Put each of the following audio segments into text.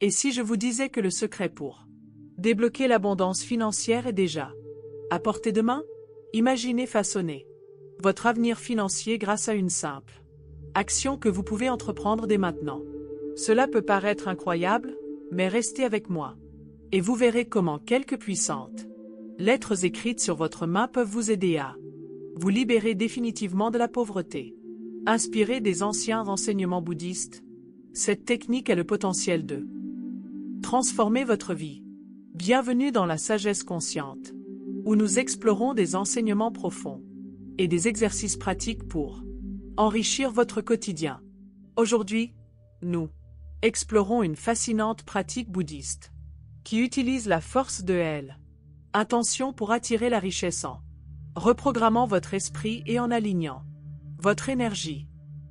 Et si je vous disais que le secret pour débloquer l'abondance financière est déjà à portée de main? Imaginez façonner votre avenir financier grâce à une simple action que vous pouvez entreprendre dès maintenant. Cela peut paraître incroyable, mais restez avec moi. Et vous verrez comment quelques puissantes lettres écrites sur votre main peuvent vous aider à vous libérer définitivement de la pauvreté. Inspiré des anciens enseignements bouddhistes, cette technique a le potentiel de transformer votre vie. Bienvenue dans la sagesse consciente, où nous explorons des enseignements profonds et des exercices pratiques pour enrichir votre quotidien. Aujourd'hui, nous explorons une fascinante pratique bouddhiste qui utilise la force de L. Intention pour attirer la richesse en reprogrammant votre esprit et en alignant votre énergie.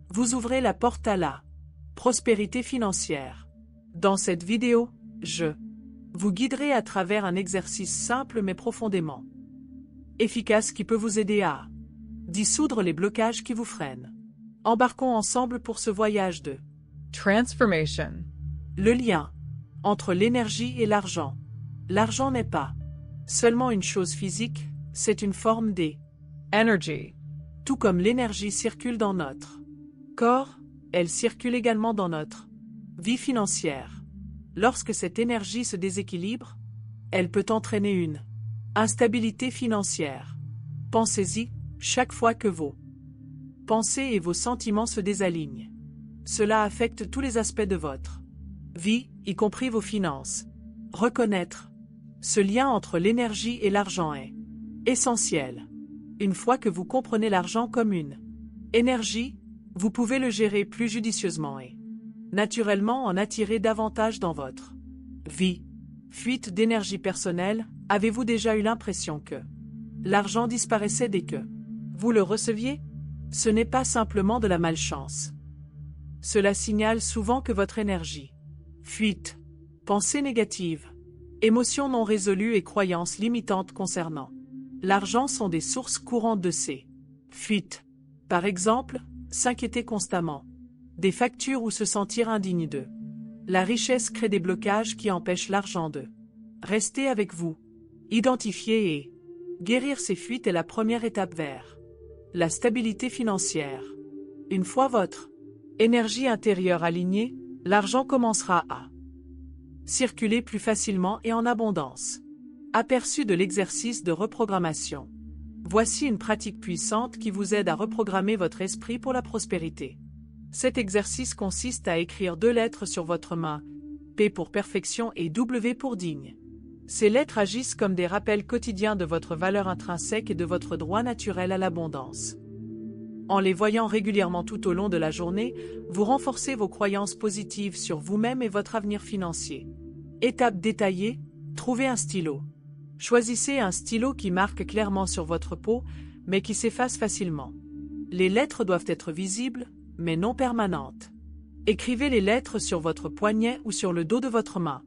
Vous ouvrez la porte à la prospérité financière. Dans cette vidéo, je vous guiderai à travers un exercice simple mais profondément efficace qui peut vous aider à dissoudre les blocages qui vous freinent. Embarquons ensemble pour ce voyage de transformation. Le lien entre l'énergie et l'argent. L'argent n'est pas seulement une chose physique, c'est une forme d'énergie. Tout comme l'énergie circule dans notre corps, elle circule également dans notre vie financière. Lorsque cette énergie se déséquilibre, elle peut entraîner une instabilité financière. Pensez-y, chaque fois que vos pensées et vos sentiments se désalignent. Cela affecte tous les aspects de votre vie, y compris vos finances. Reconnaître ce lien entre l'énergie et l'argent est essentiel. Une fois que vous comprenez l'argent comme une énergie, vous pouvez le gérer plus judicieusement et naturellement en attirer davantage dans votre vie. Fuite d'énergie personnelle, avez-vous déjà eu l'impression que l'argent disparaissait dès que vous le receviez? Ce n'est pas simplement de la malchance. Cela signale souvent que votre énergie fuite. Pensées négatives, émotions non résolues et croyances limitantes concernant l'argent sont des sources courantes de ces fuites. Par exemple, s'inquiéter constamment des factures ou se sentir indigne d'eux. La richesse crée des blocages qui empêchent l'argent de rester avec vous. Identifier et guérir ces fuites est la première étape vers la stabilité financière. Une fois votre énergie intérieure alignée, l'argent commencera à circuler plus facilement et en abondance. Aperçu de l'exercice de reprogrammation. Voici une pratique puissante qui vous aide à reprogrammer votre esprit pour la prospérité. Cet exercice consiste à écrire 2 lettres sur votre main, P pour perfection et W pour digne. Ces lettres agissent comme des rappels quotidiens de votre valeur intrinsèque et de votre droit naturel à l'abondance. En les voyant régulièrement tout au long de la journée, vous renforcez vos croyances positives sur vous-même et votre avenir financier. Étape détaillée, trouvez un stylo. Choisissez un stylo qui marque clairement sur votre peau, mais qui s'efface facilement. Les lettres doivent être visibles, mais non permanentes. Écrivez les lettres sur votre poignet ou sur le dos de votre main.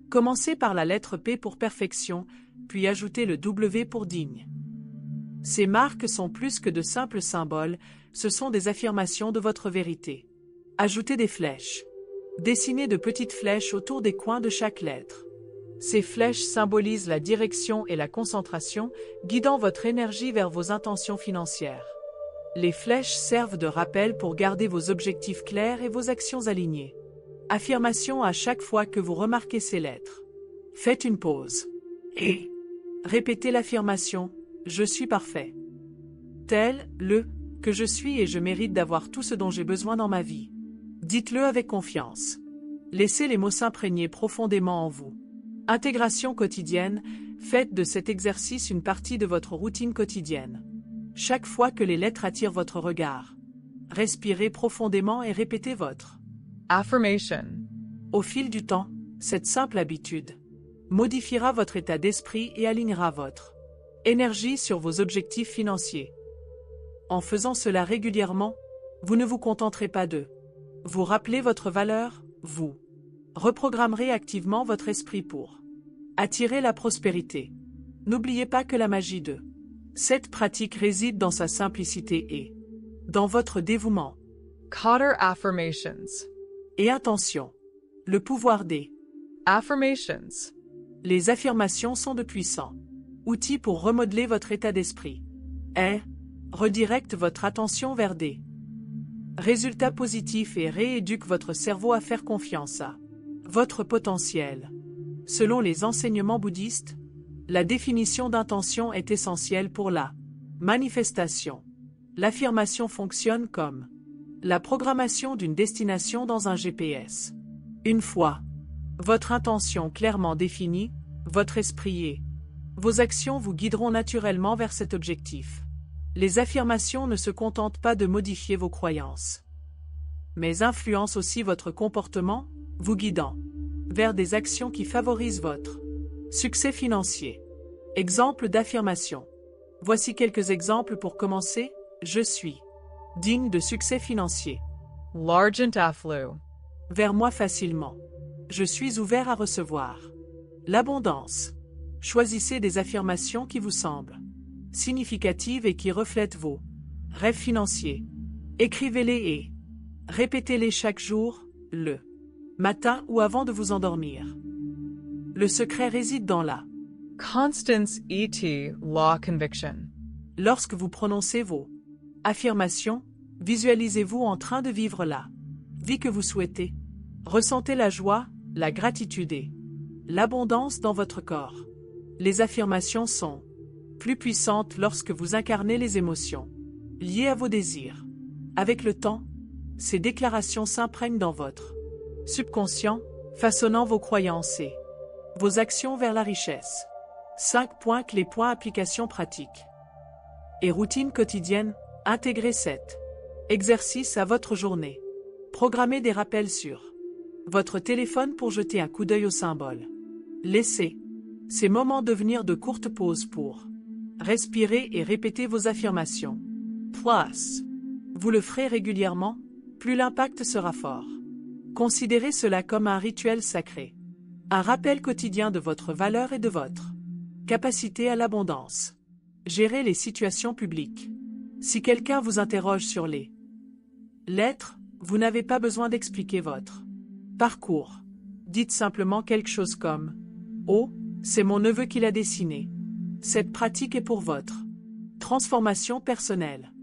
Commencez par la lettre P pour perfection, puis ajoutez le W pour digne. Ces marques sont plus que de simples symboles, ce sont des affirmations de votre vérité. Ajoutez des flèches. Dessinez de petites flèches autour des coins de chaque lettre. Ces flèches symbolisent la direction et la concentration, guidant votre énergie vers vos intentions financières. Les flèches servent de rappel pour garder vos objectifs clairs et vos actions alignées. Affirmation à chaque fois que vous remarquez ces lettres. Faites une pause. Et répétez l'affirmation « Je suis parfait ». Tel, que je suis et je mérite d'avoir tout ce dont j'ai besoin dans ma vie. Dites-le avec confiance. Laissez les mots s'imprégner profondément en vous. Intégration quotidienne, faites de cet exercice une partie de votre routine quotidienne. Chaque fois que les lettres attirent votre regard, respirez profondément et répétez votre affirmation. Au fil du temps, cette simple habitude modifiera votre état d'esprit et alignera votre énergie sur vos objectifs financiers. En faisant cela régulièrement, vous ne vous contenterez pas de vous rappeler votre valeur, vous reprogrammerez activement votre esprit pour attirer la prospérité. N'oubliez pas que la magie de cette pratique réside dans sa simplicité et dans votre dévouement. Carter Affirmations. Et attention, le pouvoir des Affirmations. Les affirmations sont de puissants outils pour remodeler votre état d'esprit. Redirecte votre attention vers des résultats positifs et rééduque votre cerveau à faire confiance à votre potentiel. Selon les enseignements bouddhistes, la définition d'intention est essentielle pour la manifestation. L'affirmation fonctionne comme la programmation d'une destination dans un GPS. Une fois votre intention clairement définie, votre esprit et vos actions vous guideront naturellement vers cet objectif. Les affirmations ne se contentent pas de modifier vos croyances, mais influencent aussi votre comportement, vous guidant vers des actions qui favorisent votre succès financier. Exemple d'affirmation. Voici quelques exemples pour commencer. Je suis digne de succès financier. L'argent afflue. Vers moi facilement. Je suis ouvert à recevoir l'abondance. Choisissez des affirmations qui vous semblent significatives et qui reflètent vos rêves financiers. Écrivez-les et répétez-les chaque jour, le matin ou avant de vous endormir. Le secret réside dans la Constance law conviction. Lorsque vous prononcez vos affirmations, visualisez-vous en train de vivre la vie que vous souhaitez. Ressentez la joie, la gratitude et l'abondance dans votre corps. Les affirmations sont plus puissantes lorsque vous incarnez les émotions liées à vos désirs. Avec le temps, ces déclarations s'imprègnent dans votre subconscient, façonnant vos croyances et vos actions vers la richesse. 5 points clés. Application pratique et routine quotidienne. Intégrez cet exercice à votre journée. Programmez des rappels sur votre téléphone pour jeter un coup d'œil aux symboles. Laissez ces moments devenir de courtes pauses pour respirer et répéter vos affirmations. Plus vous le ferez régulièrement, plus l'impact sera fort. Considérez cela comme un rituel sacré. Un rappel quotidien de votre valeur et de votre capacité à l'abondance. Gérez les situations publiques. Si quelqu'un vous interroge sur les lettres, vous n'avez pas besoin d'expliquer votre parcours. Dites simplement quelque chose comme « Oh, c'est mon neveu qui l'a dessiné ». Cette pratique est pour votre transformation personnelle.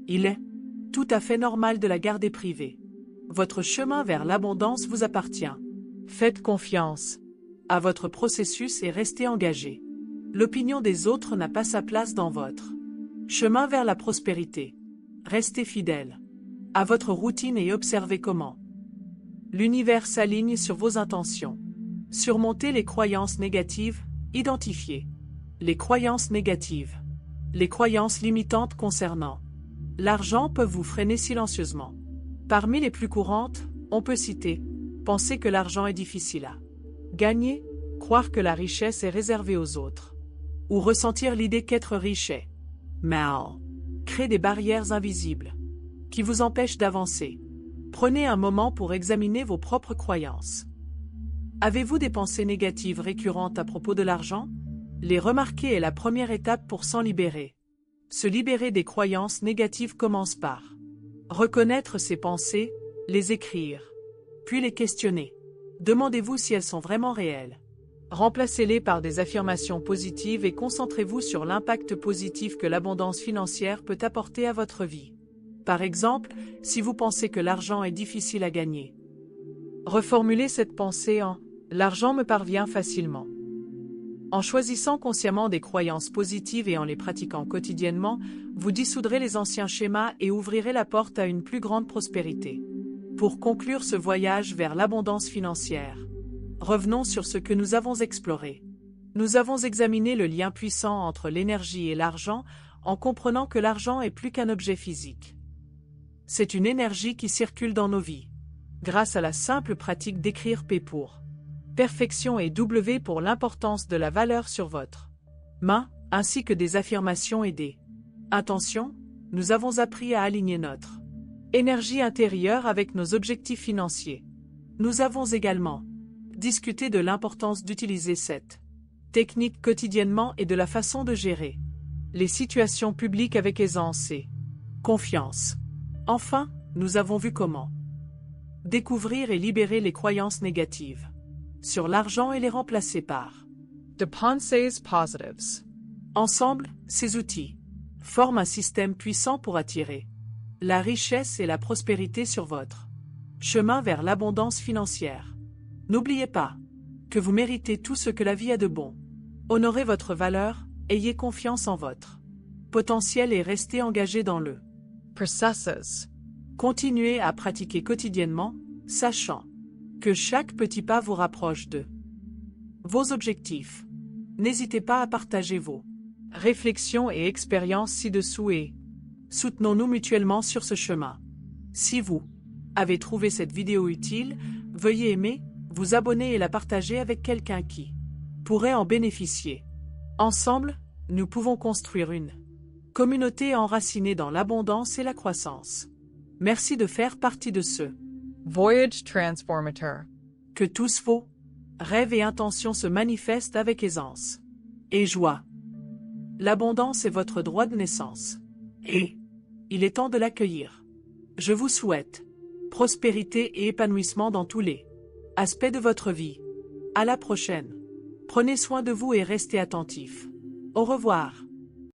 Il est tout à fait normal de la garder privée. Votre chemin vers l'abondance vous appartient. Faites confiance à votre processus et restez engagé. L'opinion des autres n'a pas sa place dans votre chemin vers la prospérité. Restez fidèle à votre routine et observez comment l'univers s'aligne sur vos intentions. Surmontez les croyances négatives, identifiez les croyances négatives. Les croyances limitantes concernant l'argent peuvent vous freiner silencieusement. Parmi les plus courantes, on peut citer « penser que l'argent est difficile à gagner », croire que la richesse est réservée aux autres, ou ressentir l'idée qu'être riche est mal. Créer des barrières invisibles qui vous empêchent d'avancer. Prenez un moment pour examiner vos propres croyances. Avez-vous des pensées négatives récurrentes à propos de l'argent? Les remarquer est la première étape pour s'en libérer. Se libérer des croyances négatives commence par reconnaître ces pensées, les écrire, puis les questionner. Demandez-vous si elles sont vraiment réelles. Remplacez-les par des affirmations positives et concentrez-vous sur l'impact positif que l'abondance financière peut apporter à votre vie. Par exemple, si vous pensez que l'argent est difficile à gagner, reformulez cette pensée en « l'argent me parvient facilement ». En choisissant consciemment des croyances positives et en les pratiquant quotidiennement, vous dissoudrez les anciens schémas et ouvrirez la porte à une plus grande prospérité. Pour conclure ce voyage vers l'abondance financière, revenons sur ce que nous avons exploré. Nous avons examiné le lien puissant entre l'énergie et l'argent en comprenant que l'argent est plus qu'un objet physique. C'est une énergie qui circule dans nos vies. Grâce à la simple pratique d'écrire P pour perfection et W pour l'importance de la valeur sur votre main, ainsi que des affirmations et des intentions, nous avons appris à aligner notre énergie intérieure avec nos objectifs financiers. Nous avons également discuté de l'importance d'utiliser cette technique quotidiennement et de la façon de gérer les situations publiques avec aisance et confiance. Enfin, nous avons vu comment découvrir et libérer les croyances négatives. sur l'argent et les remplacer par. Dépenses positives. Ensemble, ces outils forment un système puissant pour attirer la richesse et la prospérité sur votre chemin vers l'abondance financière. N'oubliez pas que vous méritez tout ce que la vie a de bon. Honorez votre valeur, ayez confiance en votre potentiel et restez engagé dans le Processes. continuez à pratiquer quotidiennement, sachant que chaque petit pas vous rapproche de vos objectifs. N'hésitez pas à partager vos réflexions et expériences ci-dessous et soutenons-nous mutuellement sur ce chemin. Si vous avez trouvé cette vidéo utile, veuillez aimer, vous abonner et la partager avec quelqu'un qui pourrait en bénéficier. Ensemble, nous pouvons construire une communauté enracinée dans l'abondance et la croissance. Merci de faire partie de ce Voyage transformateur. que tous vos rêves et intentions se manifestent avec aisance et joie. L'abondance est votre droit de naissance. Et il est temps de l'accueillir. Je vous souhaite prospérité et épanouissement dans tous les aspects de votre vie. À la prochaine. Prenez soin de vous et restez attentifs. Au revoir.